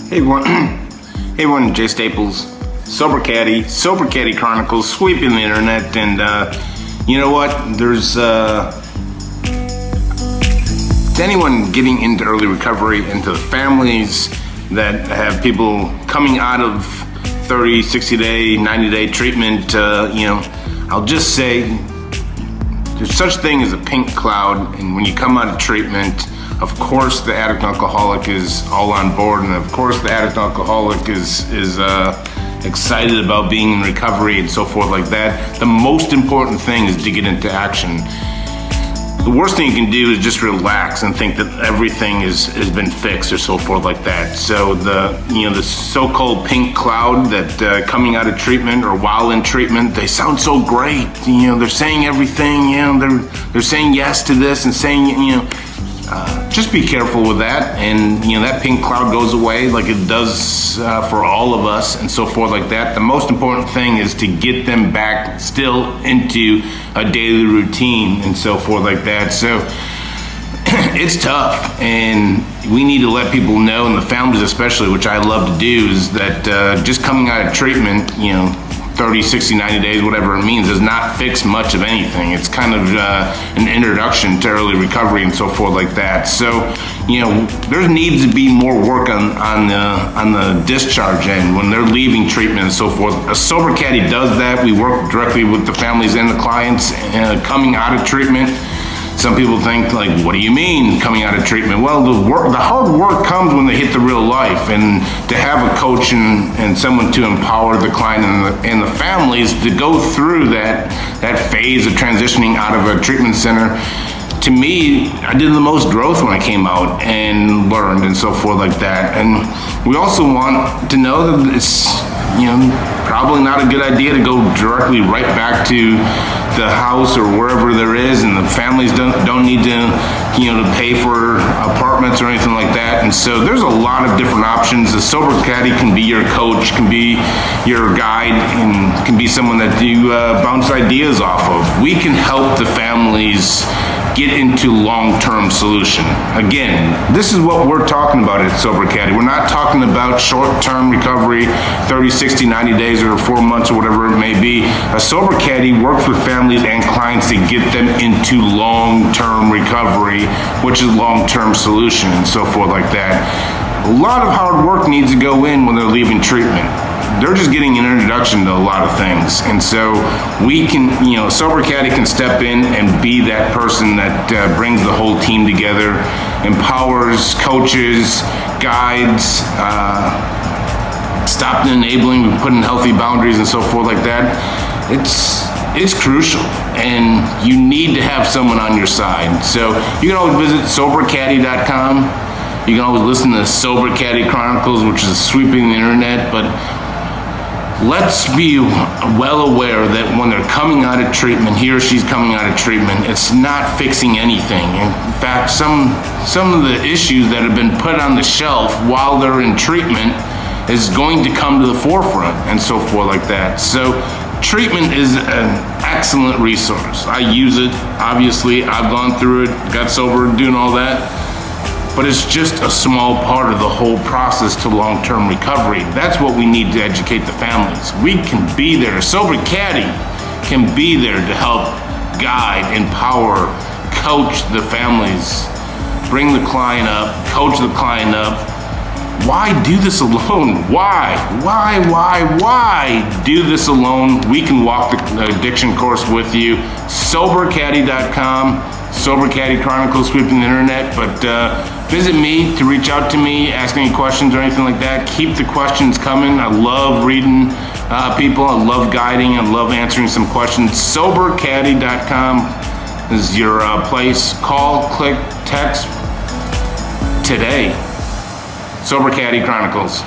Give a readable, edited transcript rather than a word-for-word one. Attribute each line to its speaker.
Speaker 1: Hey everyone, hey everyone, Jay Staples, Sober Caddy Chronicles, sweeping the internet, and you know what? There's anyone getting into early recovery, into the families that have people coming out of 30, 60-day, 90-day treatment. I'll just say there's such thing as a pink cloud, and when you come out of treatment, of course the addict and alcoholic is all on board, and of course the addict and alcoholic is excited about being in recovery and so forth like that. The most important thing is to get into action. The worst thing you can do is just relax and think that everything has been fixed or so forth like that. So the so-called pink cloud that coming out of treatment or while in treatment, they sound so great. They're saying everything. They're saying yes to this and saying just be careful with that, and that pink cloud goes away like it does for all of us and so forth like that. The most important thing is to get them back still into a daily routine and so forth like that. So it's tough, and we need to let people know, and the families especially, which I love to do, is that just coming out of treatment, 30, 60, 90 days, whatever it means, does not fix much of anything. It's kind of an introduction to early recovery and so forth like that. So, there needs to be more work on the discharge end when they're leaving treatment and so forth. A Sober Caddy does that. We work directly with the families and the clients coming out of treatment. Some people think, like, what do you mean coming out of treatment? Well, the hard work comes when they hit the real life, and to have a coach and someone to empower the client and the families to go through that phase of transitioning out of a treatment center. To me, I did the most growth when I came out and learned and so forth like that. And we also want to know that it's probably not a good idea to go directly right back to the house or wherever there is, and the families don't need to pay for apartments or anything like that. And so there's a lot of different options. The Sober Caddy can be your coach, can be your guide, and can be someone that you bounce ideas off of. We can help the families get into long-term solution. Again, this is what we're talking about at Sober Caddy. We're not talking about short-term recovery, 30, 60, 90 days or 4 months or whatever it may be. A Sober Caddy works with families and clients to get them into long-term recovery, which is long-term solution and so forth like that. A lot of hard work needs to go in when they're leaving treatment. They're just getting an introduction to a lot of things. And so we can, Sober Caddy can step in and be that person that brings the whole team together, empowers, coaches, guides, stop the enabling, putting healthy boundaries and so forth like that. It's crucial, and you need to have someone on your side. So you can always visit SoberCaddy.com. You can always listen to Sober Caddy Chronicles, which is sweeping the internet, but let's be well aware that when they're coming out of treatment, he or she's coming out of treatment, it's not fixing anything. In fact, some of the issues that have been put on the shelf while they're in treatment is going to come to the forefront and so forth like that. So treatment is an excellent resource. I use it, obviously. I've gone through it, got sober, doing all that. But it's just a small part of the whole process to long-term recovery. That's what we need to educate the families. We can be there. Sober Caddy can be there to help guide, empower, coach the families, bring the client up, coach the client up. Why do this alone? Why do this alone? We can walk the addiction course with you. SoberCaddy.com, Sober Caddy Chronicles, sweeping the internet. But visit me to reach out to me, ask any questions or anything like that. Keep the questions coming. I love reading people. I love guiding. I love answering some questions. SoberCaddy.com is your place. Call, click, text today. Sober Caddy Chronicles.